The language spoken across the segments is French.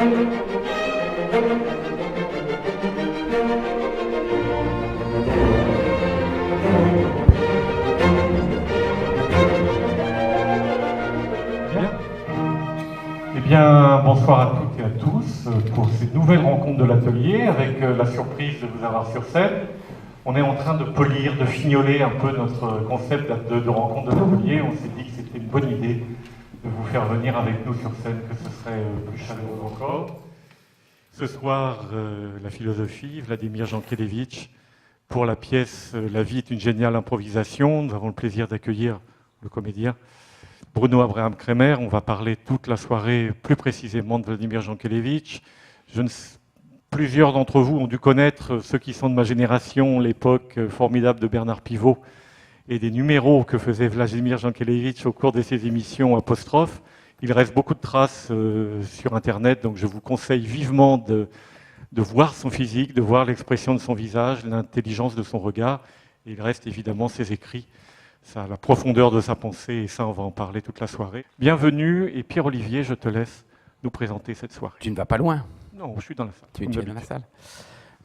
Eh bien, bonsoir à toutes et à tous pour cette nouvelle rencontre de l'atelier avec la surprise de vous avoir sur scène. On est en train de polir, de fignoler un peu notre concept de rencontre de l'atelier. On s'est dit que c'était une bonne idée de vous faire venir avec nous sur scène, que ce serait plus chaleureux encore. Ce soir, la philosophie, Vladimir Jankélévitch, pour la pièce La vie est une géniale improvisation. Nous avons le plaisir d'accueillir le comédien Bruno Abraham Kremer. On va parler toute la soirée plus précisément de Vladimir Jankélévitch. Plusieurs d'entre vous ont dû connaître, ceux qui sont de ma génération, l'époque formidable de Bernard Pivot et des numéros que faisait Vladimir Jankélévitch au cours de ses émissions apostrophes. Il reste beaucoup de traces sur Internet, donc je vous conseille vivement de voir son physique, de voir l'expression de son visage, l'intelligence de son regard. Et il reste évidemment ses écrits, la profondeur de sa pensée, et ça, on va en parler toute la soirée. Bienvenue, et Pierre-Olivier, je te laisse nous présenter cette soirée. Tu ne vas pas loin. Non, je suis dans la salle. Tu es dans la salle.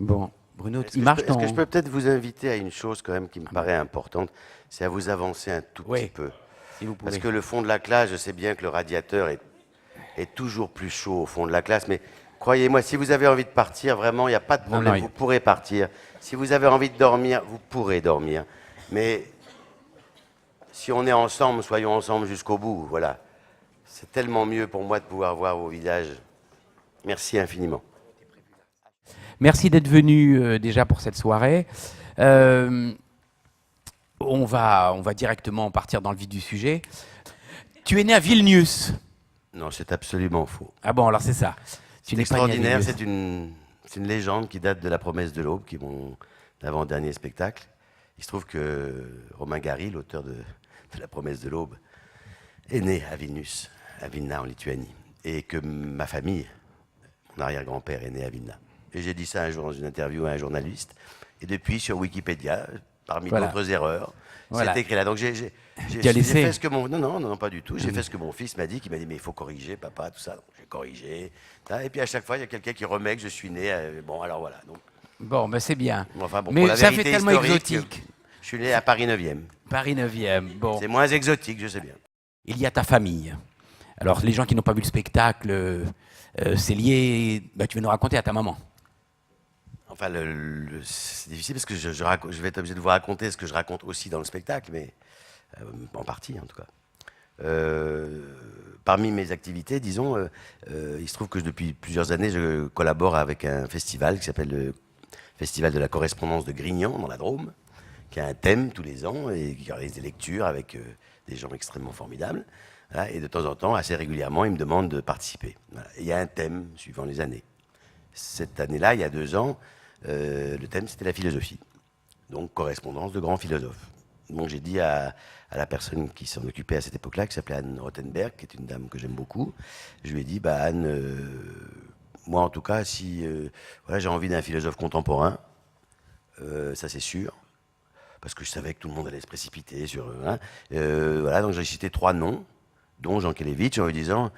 Bon, Bruno, Est-ce que je peux peut-être vous inviter à une chose quand même qui me paraît importante, c'est à vous avancer un tout petit peu. Si vous pouvez. Parce que le fond de la classe, je sais bien que le radiateur est toujours plus chaud au fond de la classe, mais croyez-moi, si vous avez envie de partir, vraiment, il n'y a pas de problème, vous pourrez partir. Si vous avez envie de dormir, vous pourrez dormir. Mais si on est ensemble, soyons ensemble jusqu'au bout, voilà. C'est tellement mieux pour moi de pouvoir voir vos visages. Merci infiniment. Merci d'être venu déjà pour cette soirée. On va directement partir dans le vif du sujet. Tu es né à Vilnius. Non, c'est absolument faux. Ah bon, alors c'est ça. C'est extraordinaire, c'est une légende qui date de La Promesse de l'Aube, qui est mon avant-dernier spectacle. Il se trouve que Romain Gary, l'auteur de La Promesse de l'Aube, est né à Vilnius, à Vilna en Lituanie, et que ma famille, mon arrière-grand-père, est né à Vilna. Et j'ai dit ça un jour dans une interview à un journaliste, et depuis sur Wikipédia, parmi d'autres erreurs, c'est écrit là. Donc j'ai fait ce que mon... Non, pas du tout. J'ai fait ce que mon fils m'a dit, qui m'a dit mais il faut corriger, papa, tout ça. Donc j'ai corrigé. Et puis à chaque fois, il y a quelqu'un qui remet que je suis né. Bon, alors voilà. Donc... Bon, ben c'est bien. Enfin, bon, mais ça fait tellement exotique. Je suis né à Paris 9e. Paris 9e, bon. C'est moins exotique, je sais bien. Il y a ta famille. Alors, les gens qui n'ont pas vu le spectacle, c'est lié... Ben, tu veux nous raconter à ta maman. Enfin, c'est difficile parce que je vais être obligé de vous raconter ce que je raconte aussi dans le spectacle, mais en partie en tout cas. Parmi mes activités, disons, il se trouve que depuis plusieurs années, je collabore avec un festival qui s'appelle le Festival de la correspondance de Grignan, dans la Drôme, qui a un thème tous les ans et qui organise des lectures avec des gens extrêmement formidables. Voilà, et de temps en temps, assez régulièrement, ils me demandent de participer. Voilà. Il y a un thème suivant les années. Cette année-là, il y a 2 ans, le thème, c'était la philosophie. Donc, correspondance de grands philosophes. Donc, j'ai dit à la personne qui s'en occupait à cette époque-là, qui s'appelait Anne Rothenberg, qui est une dame que j'aime beaucoup, je lui ai dit, Anne, moi, en tout cas, si voilà, j'ai envie d'un philosophe contemporain, ça c'est sûr, parce que je savais que tout le monde allait se précipiter sur... voilà, donc j'ai cité 3 noms, dont Jankélévitch, en lui disant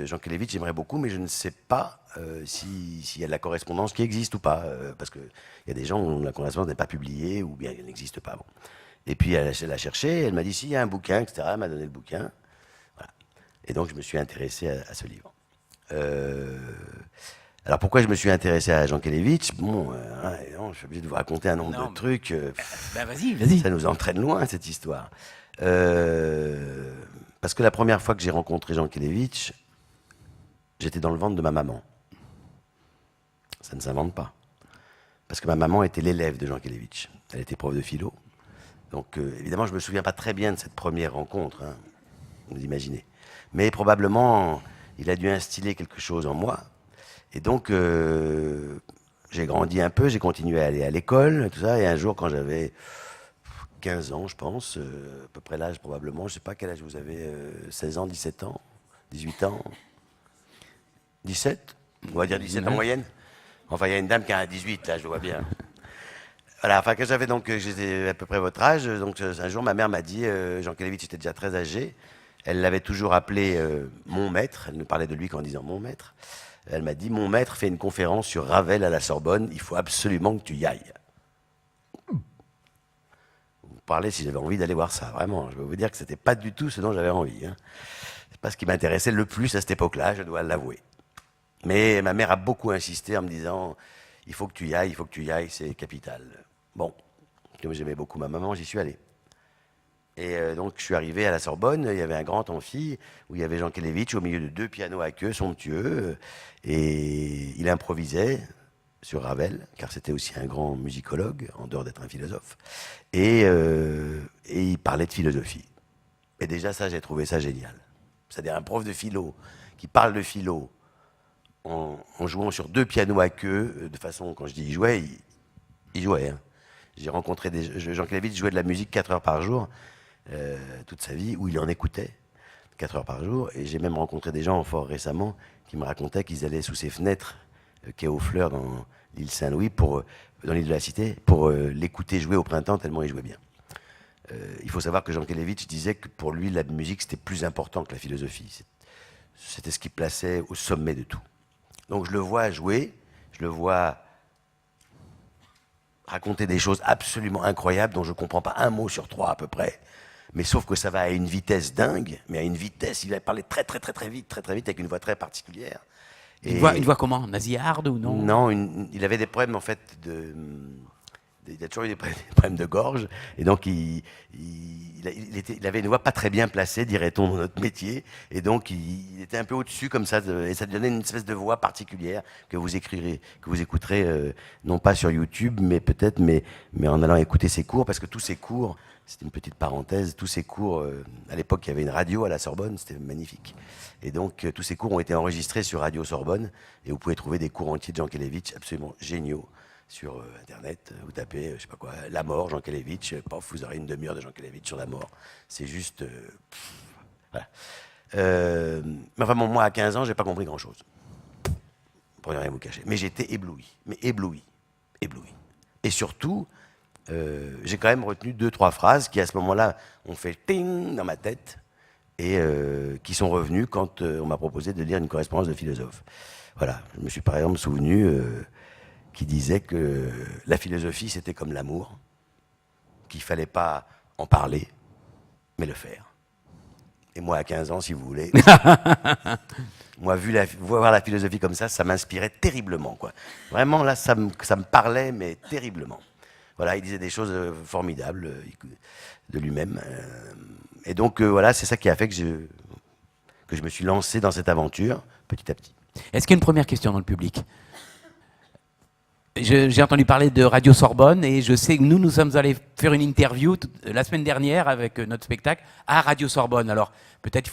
Jankélévitch, j'aimerais beaucoup, mais je ne sais pas s'il y a de la correspondance qui existe ou pas, parce qu'il y a des gens où la correspondance n'est pas publiée ou bien elle n'existe pas. Bon. Et puis elle a cherché, elle m'a dit s'il y a un bouquin, etc. Elle m'a donné le bouquin. Voilà. Et donc je me suis intéressé à ce livre. Alors pourquoi je me suis intéressé à Jankélévitch? Bon, je suis obligé de vous raconter un nombre de trucs. Vas-y. Ça nous entraîne loin, cette histoire. Parce que la première fois que j'ai rencontré Jankélévitch, j'étais dans le ventre de ma maman. Ça ne s'invente pas. Parce que ma maman était l'élève de Jankélévitch. Elle était prof de philo. Donc évidemment, je ne me souviens pas très bien de cette première rencontre, hein, vous imaginez. Mais probablement, il a dû instiller quelque chose en moi. Et donc, j'ai grandi un peu, j'ai continué à aller à l'école, tout ça. Et un jour, quand j'avais 15 ans, je pense, à peu près l'âge probablement, je ne sais pas quel âge vous avez, 16 ans, 17 ans, 18 ans, 17? On va dire 17 en moyenne. Enfin, il y a une dame qui a 18, là, je vois bien. Voilà, enfin, quand j'étais à peu près votre âge, donc un jour, ma mère m'a dit, Jankélévitch était déjà très âgé, elle l'avait toujours appelé mon maître, elle ne parlait de lui qu'en disant mon maître, Elle m'a dit, mon maître fait une conférence sur Ravel à la Sorbonne, il faut absolument que tu y ailles. Vous parlez si j'avais envie d'aller voir ça, vraiment. Je vais vous dire que c'était pas du tout ce dont j'avais envie. Hein. C'est pas ce qui m'intéressait le plus à cette époque-là, je dois l'avouer. Mais ma mère a beaucoup insisté en me disant, il faut que tu y ailles, c'est capital. Bon, comme j'aimais beaucoup ma maman, j'y suis allé. Et donc je suis arrivé à la Sorbonne, il y avait un grand amphi où il y avait Jean Kelevitch au milieu de 2 pianos à queue somptueux, et il improvisait sur Ravel, car c'était aussi un grand musicologue, en dehors d'être un philosophe, et il parlait de philosophie. Et déjà ça, j'ai trouvé ça génial. C'est-à-dire un prof de philo qui parle de philo en jouant sur 2 pianos à queue, de façon, quand je dis il jouait, il jouait. Hein. J'ai rencontré Jean Kelevitch jouait de la musique 4 heures par jour, toute sa vie, où il en écoutait 4 heures par jour. Et j'ai même rencontré des gens fort récemment qui me racontaient qu'ils allaient sous ses fenêtres, quai aux Fleurs, dans l'île Saint-Louis, dans l'île de la Cité, pour l'écouter jouer au printemps, tellement il jouait bien. Il faut savoir que Jean Kelevitch disait que pour lui, la musique, c'était plus important que la philosophie. C'était ce qui plaçait au sommet de tout. Donc je le vois jouer, je le vois raconter des choses absolument incroyables dont je ne comprends pas un mot sur 3 à peu près. Mais sauf que ça va à une vitesse dingue, mais à une vitesse, il va parler très vite, avec une voix très particulière. Une voix comment? Nasillarde ou non? Non, il avait des problèmes en fait il a toujours eu des problèmes de gorge, et donc il avait une voix pas très bien placée, dirait-on, dans notre métier, et donc il était un peu au-dessus comme ça, et ça donnait une espèce de voix particulière que vous écouterez, non pas sur YouTube, mais peut-être, mais en allant écouter ses cours, parce que tous ses cours, c'est une petite parenthèse, tous ces cours, à l'époque il y avait une radio à la Sorbonne, c'était magnifique, et donc tous ces cours ont été enregistrés sur Radio Sorbonne, et vous pouvez trouver des cours entiers de Jean Kelevitch absolument géniaux sur Internet. Vous tapez, je sais pas quoi, La Mort, Jean Kelevitch, pof, vous aurez une demi-heure de Jean Kelevitch sur la mort. C'est juste... voilà. Mais enfin, bon, moi, à 15 ans, j'ai pas compris grand-chose. Pour ne rien vous cacher. Mais j'étais ébloui. Mais ébloui. Et surtout, j'ai quand même retenu 2-3 phrases qui, à ce moment-là, ont fait ting dans ma tête et qui sont revenues quand on m'a proposé de lire une correspondance de philosophe. Voilà. Je me suis par exemple souvenu... qui disait que la philosophie, c'était comme l'amour, qu'il ne fallait pas en parler, mais le faire. Et moi, à 15 ans, si vous voulez, moi, voir la philosophie comme ça m'inspirait terriblement, quoi. Vraiment, là, ça me parlait, mais terriblement. Voilà, il disait des choses formidables de lui-même. Et donc, voilà, c'est ça qui a fait que je me suis lancé dans cette aventure, petit à petit. Est-ce qu'il y a une première question dans le public? J'ai entendu parler de Radio Sorbonne et je sais que nous sommes allés faire une interview la semaine dernière avec notre spectacle à Radio Sorbonne. Alors peut-être tu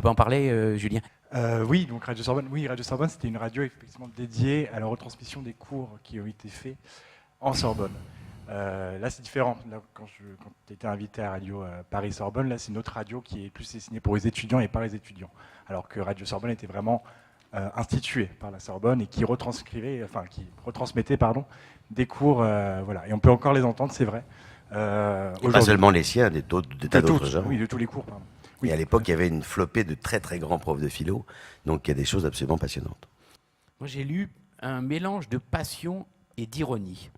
peux en parler, Julien? Oui, donc Radio Sorbonne, c'était une radio effectivement dédiée à la retransmission des cours qui ont été faits en Sorbonne. Là, c'est différent. Là, quand tu étais invité à Radio Paris-Sorbonne, là, c'est une autre radio qui est plus destinée pour les étudiants et par les étudiants. Alors que Radio Sorbonne était vraiment instituée par la Sorbonne et qui retransmettait des cours. Voilà. Et on peut encore les entendre, c'est vrai. Pas seulement les siens, des tas d'autres gens. Oui, de tous les cours, pardon. Oui. Et à l'époque, il y avait une flopée de très très grands profs de philo, donc il y a des choses absolument passionnantes. Moi, j'ai lu un mélange de passion et d'ironie.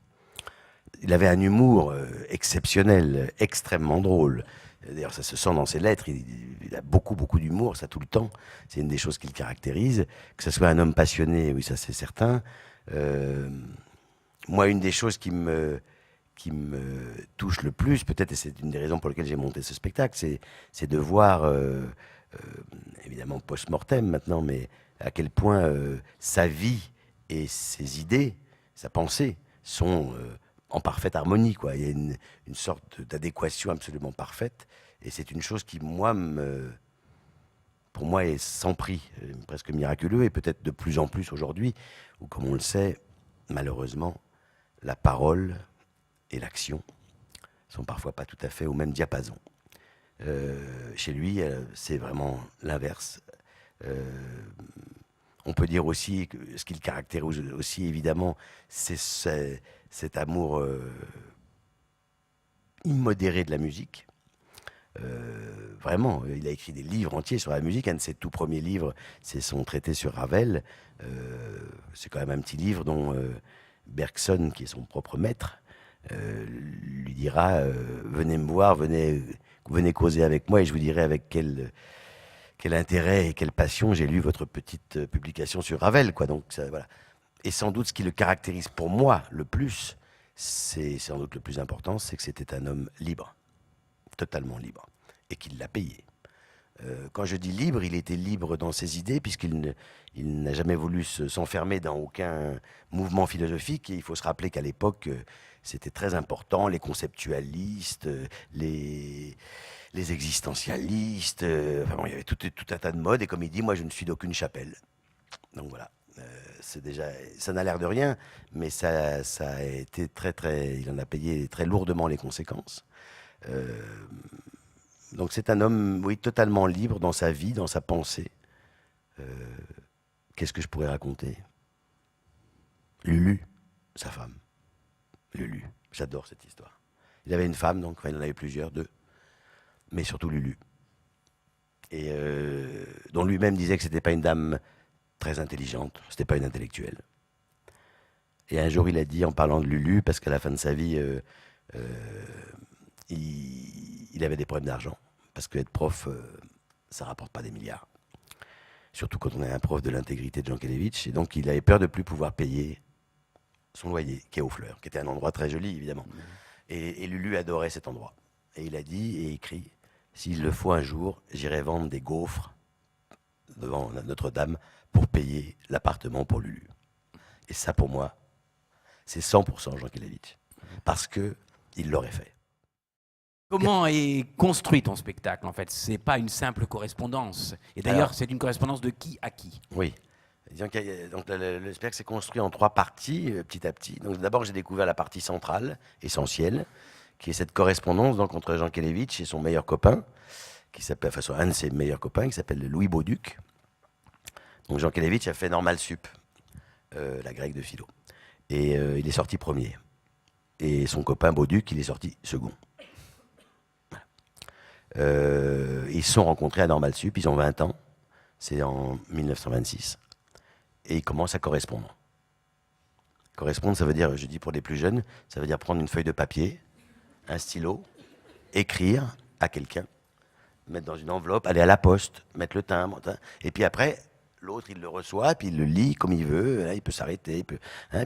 Il avait un humour exceptionnel, extrêmement drôle. D'ailleurs, ça se sent dans ses lettres. Il a beaucoup d'humour, ça tout le temps. C'est une des choses qui le caractérise. Que ce soit un homme passionné, oui, ça c'est certain. Moi, une des choses qui me touche le plus, peut-être, et c'est une des raisons pour lesquelles j'ai monté ce spectacle, c'est de voir, évidemment post-mortem maintenant, mais à quel point sa vie et ses idées, sa pensée, sont en parfaite harmonie, quoi. Il y a une sorte d'adéquation absolument parfaite, et c'est une chose qui, pour moi, est sans prix, presque miraculeux, et peut-être de plus en plus aujourd'hui, où, comme on le sait, malheureusement, la parole et l'action sont parfois pas tout à fait au même diapason. Chez lui, c'est vraiment l'inverse. On peut dire aussi que ce qui le caractérise aussi, évidemment, c'est cet amour immodéré de la musique, Vraiment, il a écrit des livres entiers sur la musique. Un de ses tout premiers livres, c'est son traité sur Ravel. C'est quand même un petit livre dont Bergson, qui est son propre maître, lui dira venez me voir, venez causer avec moi et je vous dirai avec quel intérêt et quelle passion j'ai lu votre petite publication sur Ravel, quoi. Donc, voilà. Et sans doute ce qui le caractérise pour moi le plus, c'est sans doute le plus important, c'est que c'était un homme libre, totalement libre, et qu'il l'a payé. Quand je dis libre, il était libre dans ses idées, puisqu'il n'a jamais voulu s'enfermer dans aucun mouvement philosophique. Et il faut se rappeler qu'à l'époque, c'était très important, les conceptualistes, les existentialistes, enfin bon, il y avait tout un tas de modes. Et comme il dit, moi, je ne suis d'aucune chapelle. Donc voilà. C'est déjà, ça n'a l'air de rien, mais ça a été il en a payé très lourdement les conséquences. Donc c'est un homme, oui, totalement libre dans sa vie, dans sa pensée. Qu'est-ce que je pourrais raconter? Lulu, sa femme. Lulu, j'adore cette histoire. Il avait une femme, donc enfin, il en avait plusieurs, 2, mais surtout Lulu. Et dont lui-même disait que c'était pas une dame très intelligente, c'était pas une intellectuelle. Et un jour, il a dit, en parlant de Lulu, parce qu'à la fin de sa vie, il avait des problèmes d'argent, parce qu'être prof, ça rapporte pas des milliards. Surtout quand on est un prof de l'intégrité de Jankélévitch. Et donc, il avait peur de ne plus pouvoir payer son loyer, qui est aux Fleurs, qui était un endroit très joli, évidemment. Et Lulu adorait cet endroit. Et il a dit et écrit, s'il le faut un jour, j'irai vendre des gaufres devant Notre-Dame pour payer l'appartement pour Lulu. Et ça, pour moi, c'est 100% Jankélévitch. Parce qu'il l'aurait fait. Comment est construit ton spectacle, en fait? C'est pas une simple correspondance. Et d'ailleurs, c'est une correspondance de qui à qui? Oui. Donc, le spectacle s'est construit en 3 parties, petit à petit. Donc, d'abord, j'ai découvert la partie centrale, essentielle, qui est cette correspondance donc, entre Jankélévitch et son meilleur copain, qui s'appelle, enfin, un de ses meilleurs copains, qui s'appelle Louis Bauduc. Donc, Jankélévitch a fait Normal Sup, la grecque de philo. Et il est sorti premier. Et son copain Bauduc, il est sorti second. Ils se sont rencontrés à Normal Sup, ils ont 20 ans, c'est en 1926, et ils commencent à correspondre. Correspondre, ça veut dire, je dis pour les plus jeunes, ça veut dire prendre une feuille de papier, un stylo, écrire à quelqu'un, mettre dans une enveloppe, aller à la poste, mettre le timbre, et puis après, l'autre il le reçoit, puis il le lit comme il veut, il peut s'arrêter, puis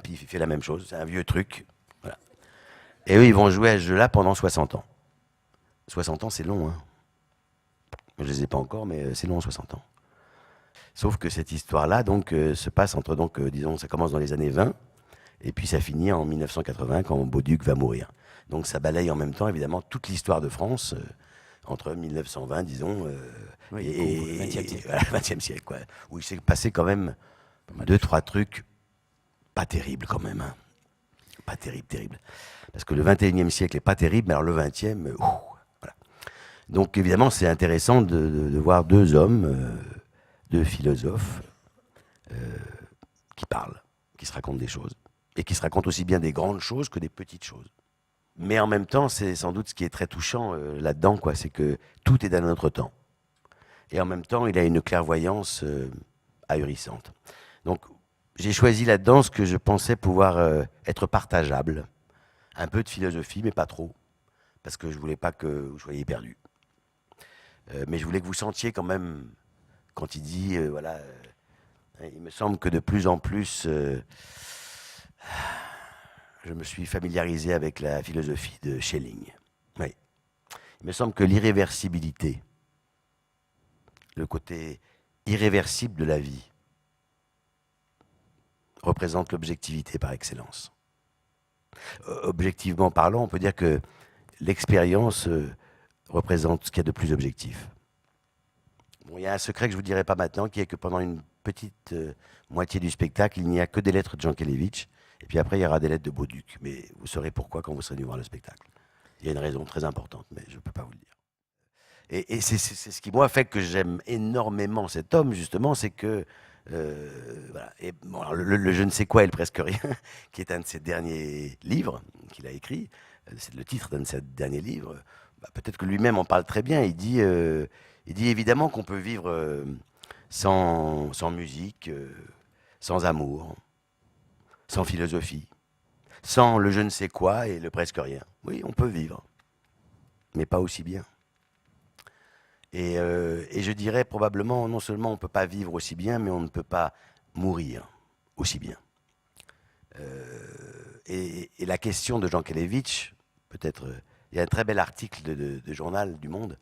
il fait la même chose, c'est un vieux truc. Voilà. Et eux, ils vont jouer à ce jeu-là pendant 60 ans. 60 ans, c'est long, hein. Je ne les ai pas encore, mais c'est long, 60 ans. Sauf que cette histoire-là, donc, se passe entre, donc, disons, ça commence dans les années 20, et puis ça finit en 1980, quand Bauduc va mourir. Donc ça balaye en même temps, évidemment, toute l'histoire de France, entre 1920, disons, oui, et le 20e siècle. Voilà, le 20e siècle, quoi, où il s'est passé quand même 2-3 trucs pas terribles, quand même. Hein. Pas terrible. Parce que le 21e siècle n'est pas terrible, mais alors le 20e, voilà. Donc évidemment, c'est intéressant de voir 2 hommes, 2 philosophes, qui parlent, qui se racontent des choses, et qui se racontent aussi bien des grandes choses que des petites choses. Mais en même temps, c'est sans doute ce qui est très touchant là-dedans, quoi, c'est que tout est dans notre temps. Et en même temps, il a une clairvoyance ahurissante. Donc, j'ai choisi là-dedans ce que je pensais pouvoir être partageable. Un peu de philosophie, mais pas trop. Parce que je ne voulais pas que vous soyez perdus. Mais je voulais que vous sentiez quand même, quand il dit, voilà, il me semble que de plus en plus, je me suis familiarisé avec la philosophie de Schelling. Oui. Il me semble que l'irréversibilité, le côté irréversible de la vie, représente l'objectivité par excellence. Objectivement parlant, on peut dire que l'expérience représente ce qu'il y a de plus objectif. Bon, il y a un secret que je ne vous dirai pas maintenant, qui est que pendant une petite moitié du spectacle, il n'y a que des lettres de Jankélévitch, et puis après, il y aura des lettres de Bauduc. Mais vous saurez pourquoi quand vous serez venu voir le spectacle. Il y a une raison très importante, mais je ne peux pas vous le dire. Et c'est ce qui, moi, fait que j'aime énormément cet homme, justement, c'est que voilà. Et bon, alors le je ne sais quoi et le presque rien, qui est un de ses derniers livres qu'il a écrit, c'est le titre d'un de ses derniers livres, peut-être que lui-même en parle très bien. Il dit évidemment qu'on peut vivre sans musique, sans amour, sans philosophie, sans le je ne sais quoi et le presque rien. Oui, on peut vivre, mais pas aussi bien. Et je dirais probablement, non seulement on ne peut pas vivre aussi bien, mais on ne peut pas mourir aussi bien. Et la question de Jankélévitch, peut-être, il y a un très bel article de journal du Monde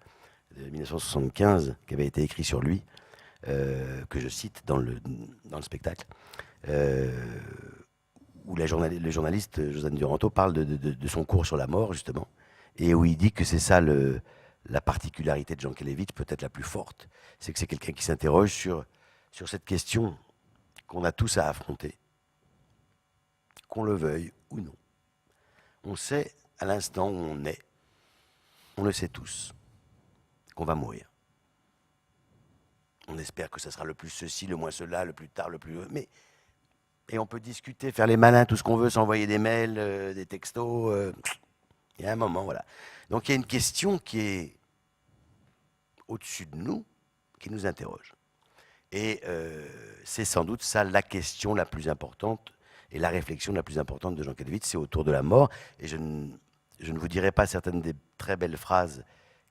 de 1975 qui avait été écrit sur lui, que je cite dans le spectacle, où le journaliste Josiane Duranteau parle de son cours sur la mort, justement, et où il dit que c'est ça la particularité de Jankélévitch, peut-être la plus forte, c'est que c'est quelqu'un qui s'interroge sur cette question qu'on a tous à affronter, qu'on le veuille ou non. On sait à l'instant où on est, on le sait tous, qu'on va mourir. On espère que ça sera le plus ceci, le moins cela, le plus tard, le plus... Et on peut discuter, faire les malins, tout ce qu'on veut, s'envoyer des mails, des textos. Il y a un moment, voilà. Donc il y a une question qui est au-dessus de nous, qui nous interroge. Et c'est sans doute ça la question la plus importante et la réflexion la plus importante de Jankélévitch, c'est autour de la mort. Et je ne vous dirai pas certaines des très belles phrases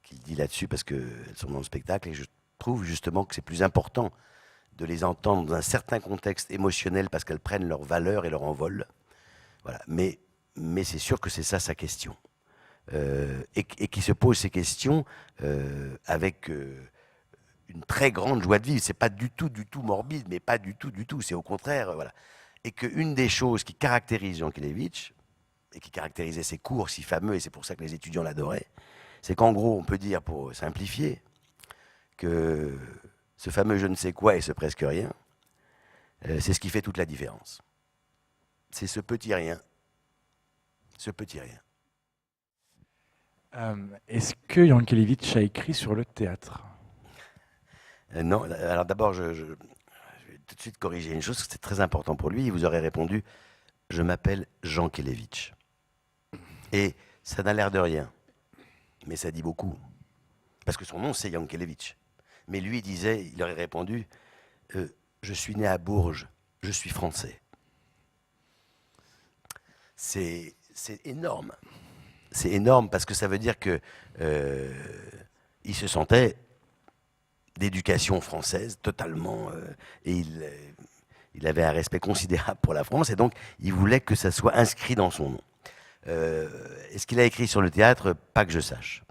qu'il dit là-dessus, parce qu'elles sont dans le spectacle, et je trouve justement que c'est plus important de les entendre dans un certain contexte émotionnel, parce qu'elles prennent leur valeur et leur envol. Voilà. Mais c'est sûr que c'est ça sa question. Et qui se pose ces questions avec une très grande joie de vivre. C'est pas du tout morbide, mais pas du tout. C'est au contraire, voilà. Et qu'une des choses qui caractérise Jankélévitch, et qui caractérisait ses cours si fameux, et c'est pour ça que les étudiants l'adoraient, c'est qu'en gros, on peut dire, pour simplifier, que ce fameux je ne sais quoi et ce presque rien, c'est ce qui fait toute la différence. C'est ce petit rien. Ce petit rien. Est-ce que Jankélévitch a écrit sur le théâtre ? Non, alors d'abord, je vais tout de suite corriger une chose, c'est très important pour lui. Il vous aurait répondu, je m'appelle Jankélévitch. Et ça n'a l'air de rien, mais ça dit beaucoup. Parce que son nom, c'est Jankélévitch. Mais lui, il aurait répondu, je suis né à Bourges, je suis français. C'est énorme. C'est énorme parce que ça veut dire que il se sentait d'éducation française totalement, et il avait un respect considérable pour la France, et donc il voulait que ça soit inscrit dans son nom. Est-ce qu'il a écrit sur le théâtre? Pas que je sache.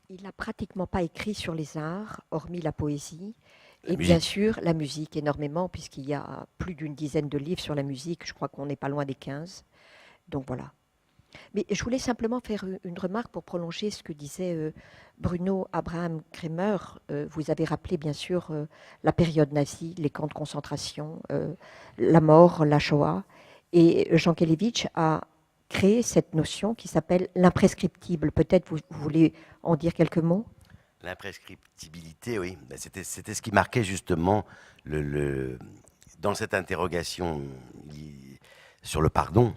Il n'a pratiquement pas écrit sur les arts, hormis la poésie, et bien sûr la musique énormément, puisqu'il y a plus d'une dizaine de livres sur la musique, je crois qu'on n'est pas loin des 15. Donc voilà. Mais je voulais simplement faire une remarque pour prolonger ce que disait Bruno Abraham Kremer. Vous avez rappelé bien sûr la période nazie, les camps de concentration, la mort, la Shoah. Et Jankélévitch a créé cette notion qui s'appelle l'imprescriptible. Peut-être vous voulez en dire quelques mots ? L'imprescriptibilité, oui. C'était ce qui marquait justement dans cette interrogation sur le pardon.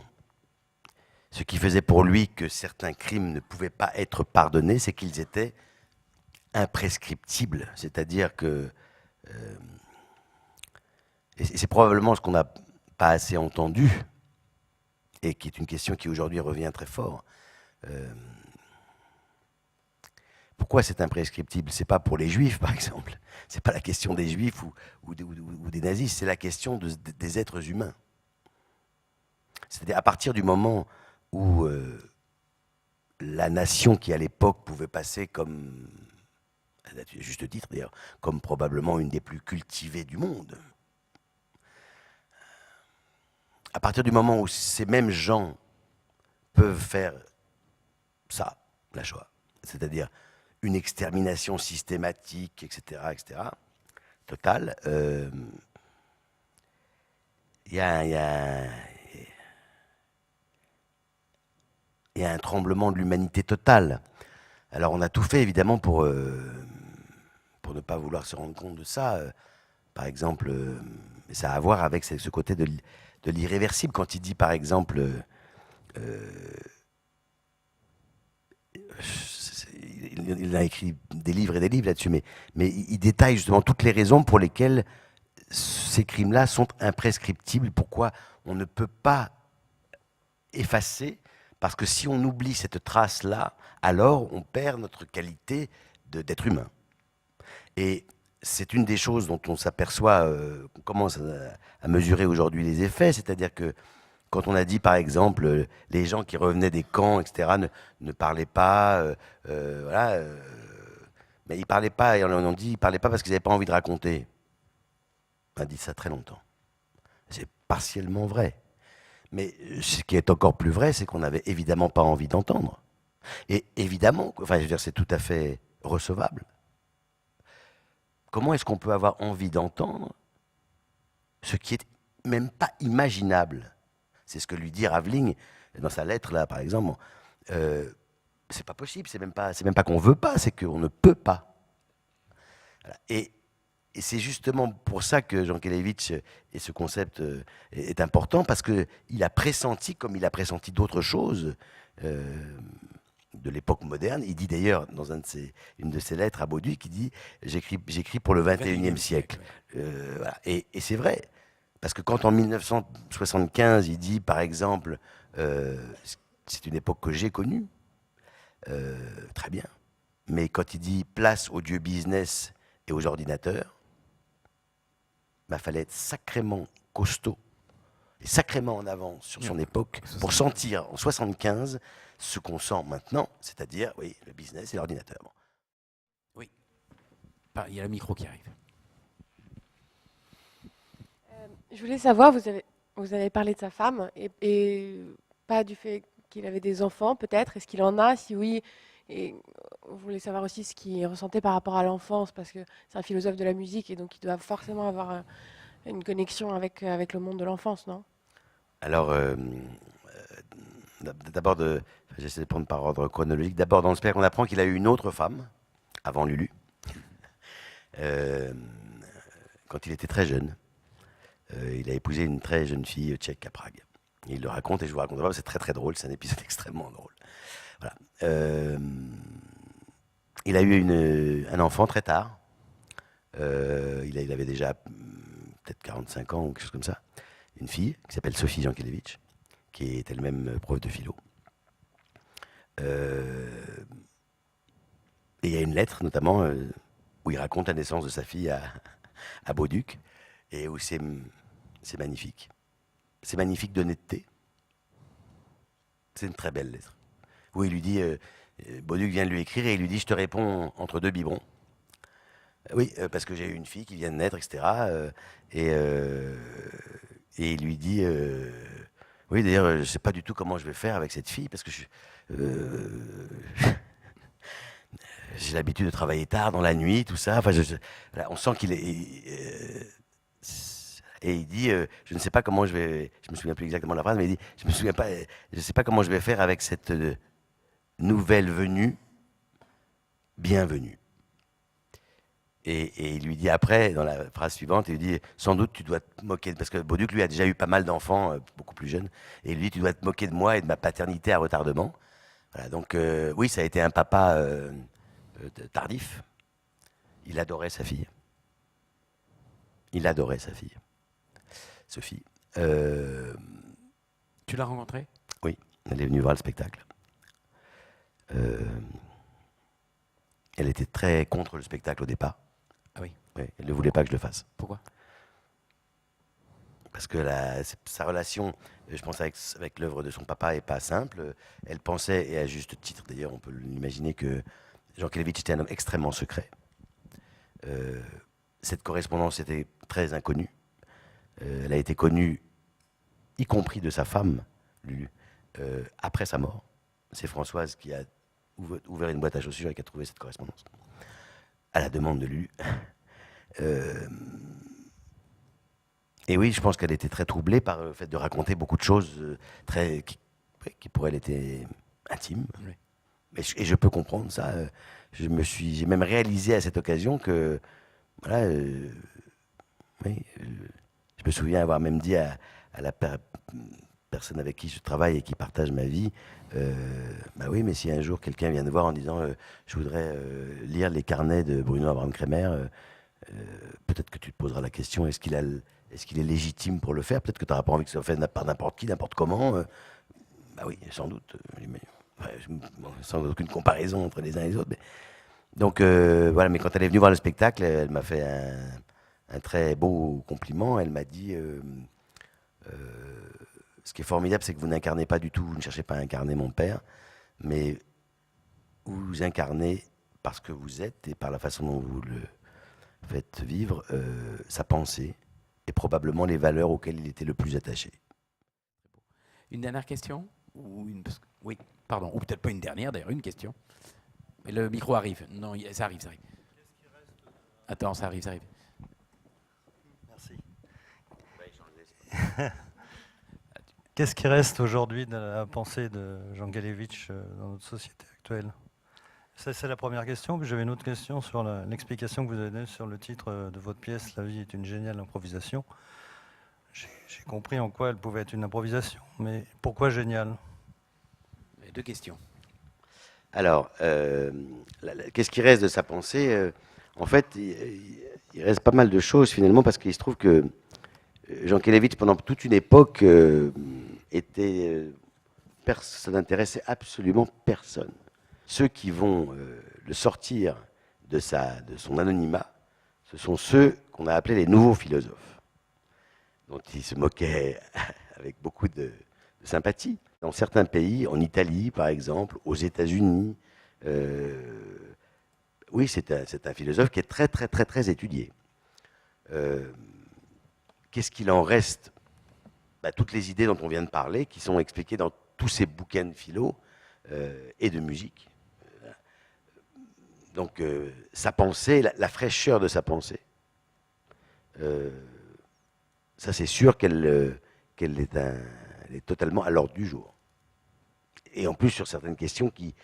Ce qui faisait pour lui que certains crimes ne pouvaient pas être pardonnés, c'est qu'ils étaient imprescriptibles. C'est-à-dire que... et c'est probablement ce qu'on n'a pas assez entendu, et qui est une question qui aujourd'hui revient très fort. Pourquoi c'est imprescriptible? C'est pas pour les juifs, par exemple. C'est pas la question des juifs ou des nazis, c'est la question des êtres humains. C'est-à-dire à partir du moment où la nation qui à l'époque pouvait passer comme, à juste titre d'ailleurs, comme probablement une des plus cultivées du monde, à partir du moment où ces mêmes gens peuvent faire ça, la Shoah, c'est-à-dire une extermination systématique, etc., totale, il y a un tremblement de l'humanité totale. Alors on a tout fait évidemment pour ne pas vouloir se rendre compte de ça. Par exemple, ça a à voir avec ce côté de l'irréversible. Quand il dit par exemple il a écrit des livres et des livres là-dessus, mais il détaille justement toutes les raisons pour lesquelles ces crimes-là sont imprescriptibles, pourquoi on ne peut pas effacer, parce que si on oublie cette trace-là, alors on perd notre qualité d'être humain. Et c'est une des choses dont on s'aperçoit, on commence à mesurer aujourd'hui les effets, c'est-à-dire que quand on a dit, par exemple, les gens qui revenaient des camps, etc., ne parlaient pas, voilà, mais ils parlaient pas, et on dit, ils parlaient pas parce qu'ils n'avaient pas envie de raconter. On a dit ça très longtemps. C'est partiellement vrai. Mais ce qui est encore plus vrai, c'est qu'on n'avait évidemment pas envie d'entendre. Et évidemment, enfin, je veux dire, c'est tout à fait recevable. Comment est-ce qu'on peut avoir envie d'entendre ce qui est même pas imaginable? C'est ce que lui dit Raveling dans sa lettre, là, par exemple. C'est pas possible, c'est même pas qu'on veut pas, c'est qu'on ne peut pas. Voilà. Et c'est justement pour ça que Jankélévitch et ce concept est important, parce qu'il a pressenti, comme il a pressenti d'autres choses de l'époque moderne. Il dit d'ailleurs, dans une de ses lettres à Bauduc, il dit « J'écris pour le 21e siècle ». Voilà. Et c'est vrai. Parce que quand en 1975, il dit, par exemple, c'est une époque que j'ai connue, très bien, mais quand il dit place au dieu business et aux ordinateurs, il fallait être sacrément costaud et sacrément en avance sur son époque pour sentir en 75 ce qu'on sent maintenant, c'est-à-dire, oui, le business et l'ordinateur. Bon. Oui, il y a le micro qui arrive. Je voulais savoir, vous avez parlé de sa femme et pas du fait qu'il avait des enfants, peut-être. Est-ce qu'il en a? Si oui, et vous voulez savoir aussi ce qu'il ressentait par rapport à l'enfance, parce que c'est un philosophe de la musique et donc il doit forcément avoir une connexion avec le monde de l'enfance, non? Alors, d'abord, j'essaie de prendre par ordre chronologique. D'abord, dans le spectacle, on apprend qu'il a eu une autre femme, avant Lulu, quand il était très jeune. Il a épousé une très jeune fille tchèque à Prague. Et il le raconte, et je vous raconte pas, c'est très très drôle, c'est un épisode extrêmement drôle. Voilà. Il a eu un enfant très tard. Il avait déjà peut-être 45 ans ou quelque chose comme ça. Une fille qui s'appelle Sophie Jankélévitch, qui est elle-même prof de philo. Et il y a une lettre, notamment, où il raconte la naissance de sa fille à Bauduc, et où c'est magnifique. C'est magnifique d'honnêteté. C'est une très belle lettre. Où il lui dit, Bauduc vient de lui écrire, et il lui dit, je te réponds entre deux biberons. Oui, parce que j'ai eu une fille qui vient de naître, etc. Et il lui dit, oui, d'ailleurs, je ne sais pas du tout comment je vais faire avec cette fille, parce que j'ai l'habitude de travailler tard dans la nuit, tout ça. Enfin, on sent qu'il est... et il dit, je ne sais pas comment je vais... Je me souviens plus exactement de la phrase, mais il dit, je ne sais pas comment je vais faire avec cette nouvelle venue, bienvenue. Et il lui dit après, dans la phrase suivante, il lui dit, sans doute tu dois te moquer, parce que Bauduc, lui, a déjà eu pas mal d'enfants, beaucoup plus jeunes, et il lui dit, tu dois te moquer de moi et de ma paternité à retardement. Voilà, donc oui, ça a été un papa tardif. Il adorait sa fille. Il adorait sa fille. Sophie. Tu l'as rencontrée? Oui, elle est venue voir le spectacle. Elle était très contre le spectacle au départ. Ah oui. Oui, elle ne voulait pas que je le fasse. Pourquoi? Parce que sa relation, je pense, avec l'œuvre de son papa n'est pas simple. Elle pensait, et à juste titre d'ailleurs, on peut l'imaginer, que Jankélévitch était un homme extrêmement secret. Cette correspondance était très inconnue. Elle a été connue, y compris de sa femme, Lulu, après sa mort. C'est Françoise qui a ouvert une boîte à chaussures et qui a trouvé cette correspondance, à la demande de Lulu. Et oui, je pense qu'elle était très troublée par le fait de raconter beaucoup de choses qui pour elle étaient intimes. Oui. Et je peux comprendre ça. J'ai même réalisé à cette occasion que, voilà, oui, je me souviens avoir même dit à la personnes avec qui je travaille et qui partagent ma vie, bah oui, mais si un jour quelqu'un vient me voir en disant je voudrais lire les carnets de Bruno Abraham Kremer, peut-être que tu te poseras la question, est-ce qu'il est légitime pour le faire? Peut-être que tu n'auras pas envie que ça soit fait par n'importe qui, n'importe comment. Bah oui, sans doute. Mais, sans aucune comparaison entre les uns et les autres. Mais... Donc voilà, mais quand elle est venue voir le spectacle, elle m'a fait un très beau compliment. Elle m'a dit ce qui est formidable, c'est que vous n'incarnez pas du tout, vous ne cherchez pas à incarner mon père, mais vous incarnez parce que vous êtes et par la façon dont vous le faites vivre sa pensée et probablement les valeurs auxquelles il était le plus attaché. Une dernière question Oui, pardon, ou peut-être pas une dernière, d'ailleurs, une question. Mais le micro arrive. Non, ça arrive. Attends, ça arrive. Merci. Qu'est-ce qui reste aujourd'hui de la pensée de Jean Kelevitch dans notre société actuelle? Ça, c'est la première question. Puis j'avais une autre question sur l'explication que vous avez donnée sur le titre de votre pièce, La vie est une géniale improvisation. J'ai compris en quoi elle pouvait être une improvisation, mais pourquoi géniale? Deux questions. Alors, qu'est-ce qui reste de sa pensée? En fait, il reste pas mal de choses finalement, parce qu'il se trouve que Jean Kelevitch, pendant toute une époque, ça n'intéressait absolument personne. Ceux qui vont le sortir de son anonymat, ce sont ceux qu'on a appelés les nouveaux philosophes, dont il se moquait avec beaucoup de sympathie. Dans certains pays, en Italie par exemple, aux États-Unis, oui, c'est un philosophe qui est très, très, très, très étudié. Qu'est-ce qu'il en reste? Toutes les idées dont on vient de parler, qui sont expliquées dans tous ces bouquins de philo et de musique. Donc, sa pensée, la fraîcheur de sa pensée, ça c'est sûr qu'elle est totalement à l'ordre du jour. Et en plus sur certaines questions qui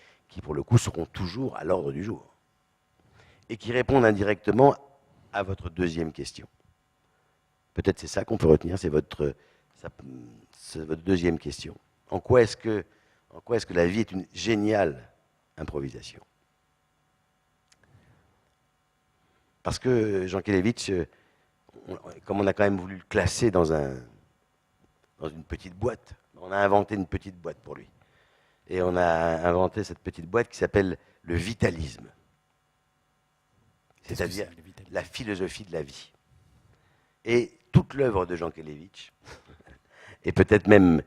pour le coup seront toujours à l'ordre du jour. Et qui répondent indirectement à votre deuxième question. Peut-être c'est ça qu'on peut retenir, c'est votre deuxième question. En quoi est-ce que la vie est une géniale improvisation? Parce que Jean Kelevitch, comme on a quand même voulu le classer dans une petite boîte, on a inventé une petite boîte pour lui. Et on a inventé cette petite boîte qui s'appelle le vitalisme. C'est-à-dire la philosophie de la vie. Et toute l'œuvre de Jean Kelevitch, et peut-être même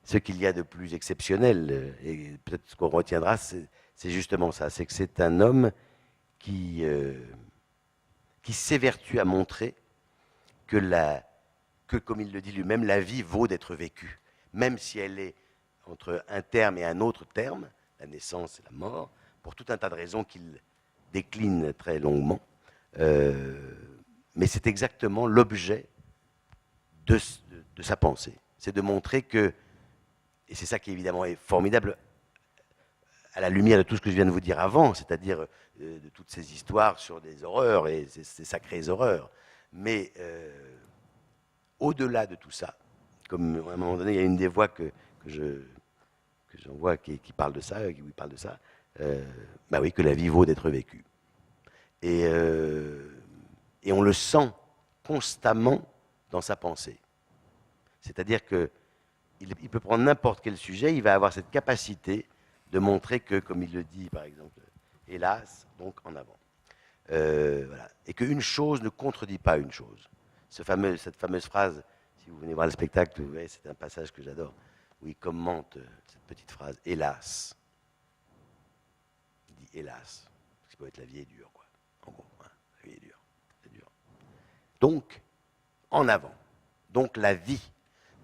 ce qu'il y a de plus exceptionnel, et peut-être ce qu'on retiendra, c'est justement ça, c'est que c'est un homme qui s'évertue à montrer que, comme il le dit lui-même, la vie vaut d'être vécue, même si elle est entre un terme et un autre terme, la naissance et la mort, pour tout un tas de raisons qu'il décline très longuement. Mais c'est exactement l'objet de sa pensée. C'est de montrer que, et c'est ça qui évidemment est formidable, à la lumière de tout ce que je viens de vous dire avant, c'est-à-dire de toutes ces histoires sur des horreurs et ces sacrées horreurs. Mais au-delà de tout ça, comme à un moment donné, il y a une des voix que j'envoie qui parle de ça, qui parle de ça, oui, que la vie vaut d'être vécue. Et on le sent constamment dans sa pensée. C'est-à-dire qu'il peut prendre n'importe quel sujet, il va avoir cette capacité de montrer que, comme il le dit par exemple, hélas, donc en avant. Voilà. Et qu'une chose ne contredit pas une chose. Cette fameuse phrase, si vous venez voir le spectacle, vous voyez, c'est un passage que j'adore, où il commente cette petite phrase, hélas. Il dit hélas, parce que peut être la vie est dure, quoi. En gros, hein, la vie est dure, c'est dur. Donc, en avant. Donc la vie,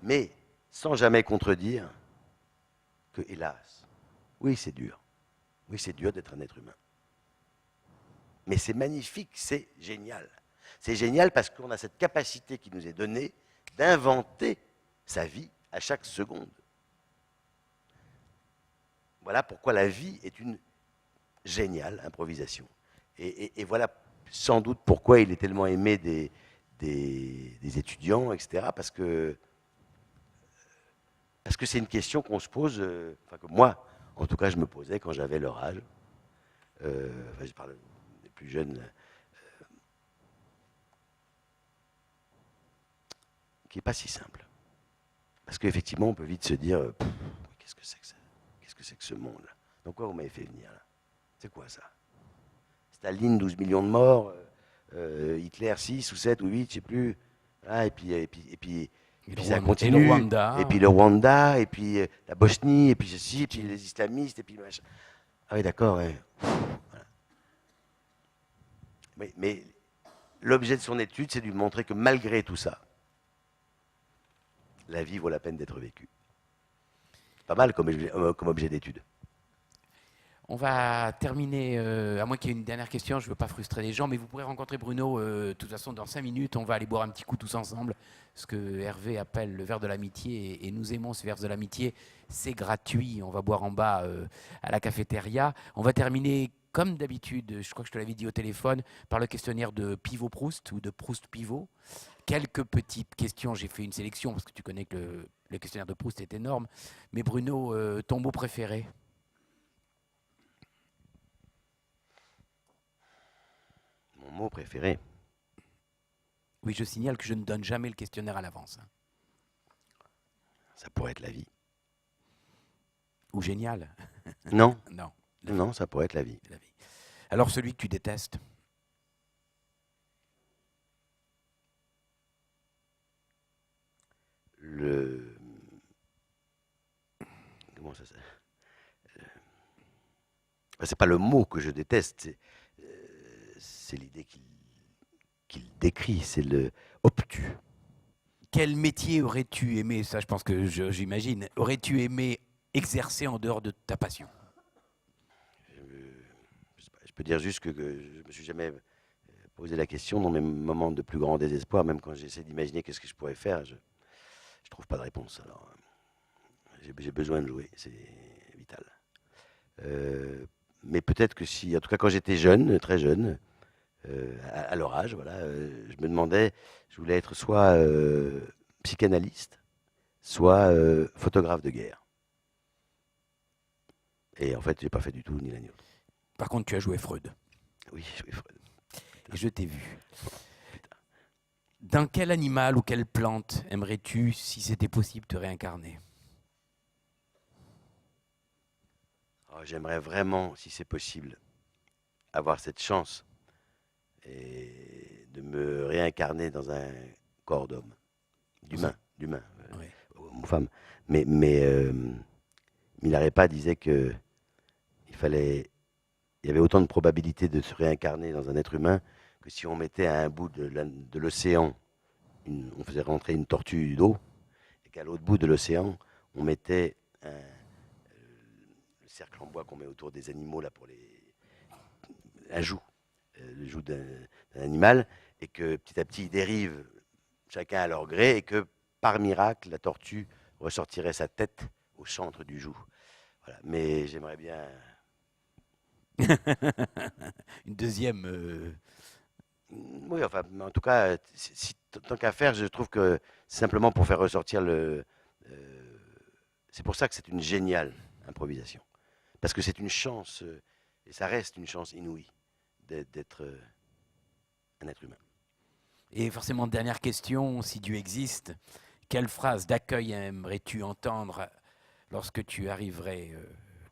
mais sans jamais contredire que hélas, oui c'est dur. Oui c'est dur d'être un être humain. Mais c'est magnifique, c'est génial. C'est génial parce qu'on a cette capacité qui nous est donnée d'inventer sa vie à chaque seconde. Voilà pourquoi la vie est une géniale improvisation. Et voilà sans doute pourquoi il est tellement aimé des étudiants, etc. Parce que Parce que c'est une question qu'on se pose, enfin que moi, en tout cas, je me posais quand j'avais leur âge. Enfin, je parle des plus jeunes, qui n'est pas si simple. Parce qu'effectivement, on peut vite se dire, qu'est-ce que c'est que ça? Qu'est-ce que c'est que ce monde-là? Dans quoi vous m'avez fait venir là? C'est quoi ça? Staline, 12 millions de morts, Hitler, 6 ou 7 ou 8, je ne sais plus. Ah, et puis ça continue. Et le Rwanda. Et puis le Rwanda, et puis la Bosnie, et puis ceci, et puis les islamistes, et puis machin. Ah oui, d'accord, ouais. Voilà. Mais l'objet de son étude, c'est de lui montrer que malgré tout ça, la vie vaut la peine d'être vécue. C'est pas mal comme objet d'étude. On va terminer, à moins qu'il y ait une dernière question, je ne veux pas frustrer les gens, mais vous pourrez rencontrer Bruno, de toute façon, dans 5 minutes, on va aller boire un petit coup tous ensemble, ce que Hervé appelle le verre de l'amitié, et nous aimons ce verre de l'amitié, c'est gratuit, on va boire en bas à la cafétéria. On va terminer, comme d'habitude, je crois que je te l'avais dit au téléphone, par le questionnaire de Pivot-Proust, ou de Proust-Pivot. Quelques petites questions, j'ai fait une sélection, parce que tu connais que le questionnaire de Proust est énorme, mais Bruno, ton mot préféré? Mon mot préféré. Oui, je signale que je ne donne jamais le questionnaire à l'avance. Ça pourrait être la vie. Ou génial. Non. Non. Non, ça pourrait être la vie. La vie. Alors celui que tu détestes? Comment ça s'appelle? C'est pas le mot que je déteste, c'est l'idée qu'il décrit, c'est le obtus. Quel métier aurais-tu aimé, ça je pense que j'imagine, aurais-tu aimé exercer en dehors de ta passion? Je peux dire juste que je ne me suis jamais posé la question dans mes moments de plus grand désespoir, même quand j'essaie d'imaginer qu'est-ce que je pourrais faire, je ne trouve pas de réponse. Alors, j'ai besoin de jouer, c'est vital. Mais peut-être que si, en tout cas quand j'étais jeune, très jeune, à leur âge, voilà, je me demandais, je voulais être soit psychanalyste, soit photographe de guerre. Et en fait, j'ai pas fait du tout ni l'un ni l'autre. Par contre, tu as joué Freud. Oui, j'ai joué Freud. Et je t'ai vu. Dans quel animal ou quelle plante aimerais-tu, si c'était possible, te réincarner? J'aimerais vraiment, si c'est possible, avoir cette chance et de me réincarner dans un corps d'homme, d'humain, Oui. homme ou femme. Mais Milarepa disait que il y avait autant de probabilités de se réincarner dans un être humain que si on mettait à un bout de l'océan, on faisait rentrer une tortue d'eau, et qu'à l'autre bout de l'océan, on mettait le cercle en bois qu'on met autour des animaux là pour le joug d'un animal, et que petit à petit ils dérivent chacun à leur gré, et que par miracle la tortue ressortirait sa tête au centre du joug. Voilà. Mais j'aimerais bien Une deuxième. Oui, enfin, en tout cas, tant qu'à faire, je trouve que c'est simplement pour faire ressortir c'est pour ça que c'est une géniale improvisation. Parce que c'est une chance, et ça reste une chance inouïe d'être un être humain. Et forcément, dernière question, si Dieu existe, quelle phrase d'accueil aimerais-tu entendre lorsque tu arriverais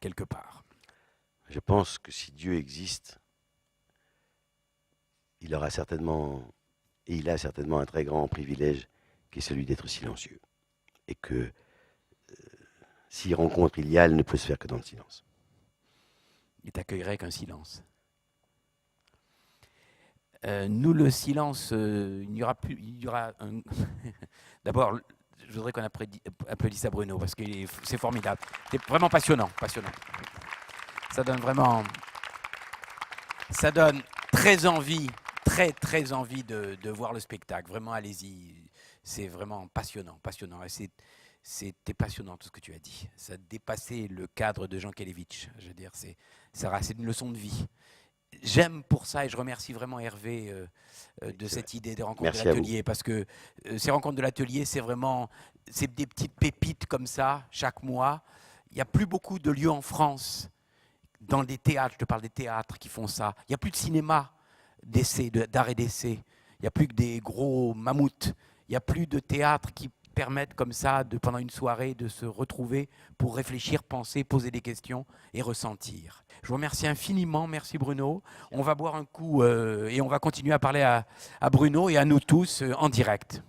quelque part? Je pense que si Dieu existe, il a certainement un très grand privilège qui est celui d'être silencieux. Et que s'il rencontre Ilial, ne peut se faire que dans le silence. Il t'accueillerait qu'un silence. Nous, le silence, il y aura un... D'abord, je voudrais qu'on applaudisse à Bruno, parce que c'est formidable. C'est vraiment passionnant. Ça donne vraiment... Ça donne très envie de voir le spectacle. Vraiment, allez-y. C'est vraiment passionnant. Et c'était passionnant tout ce que tu as dit. Ça dépassait le cadre de Jankélévitch. Je veux dire, c'est une leçon de vie. j'aime pour ça, et je remercie vraiment Hervé de cette idée des rencontres Merci de à vous. l'atelier, parce que ces rencontres de l'atelier, c'est des petites pépites comme ça, chaque mois. Il n'y a plus beaucoup de lieux en France, dans des théâtres, je te parle des théâtres qui font ça. Il n'y a plus de cinéma d'art et d'essai. Il n'y a plus que des gros mammouths. Il n'y a plus de théâtres qui permettent comme ça, pendant une soirée, de se retrouver pour réfléchir, penser, poser des questions et ressentir. Je vous remercie infiniment, merci Bruno. On va boire un coup et on va continuer à parler à Bruno et à nous tous en direct.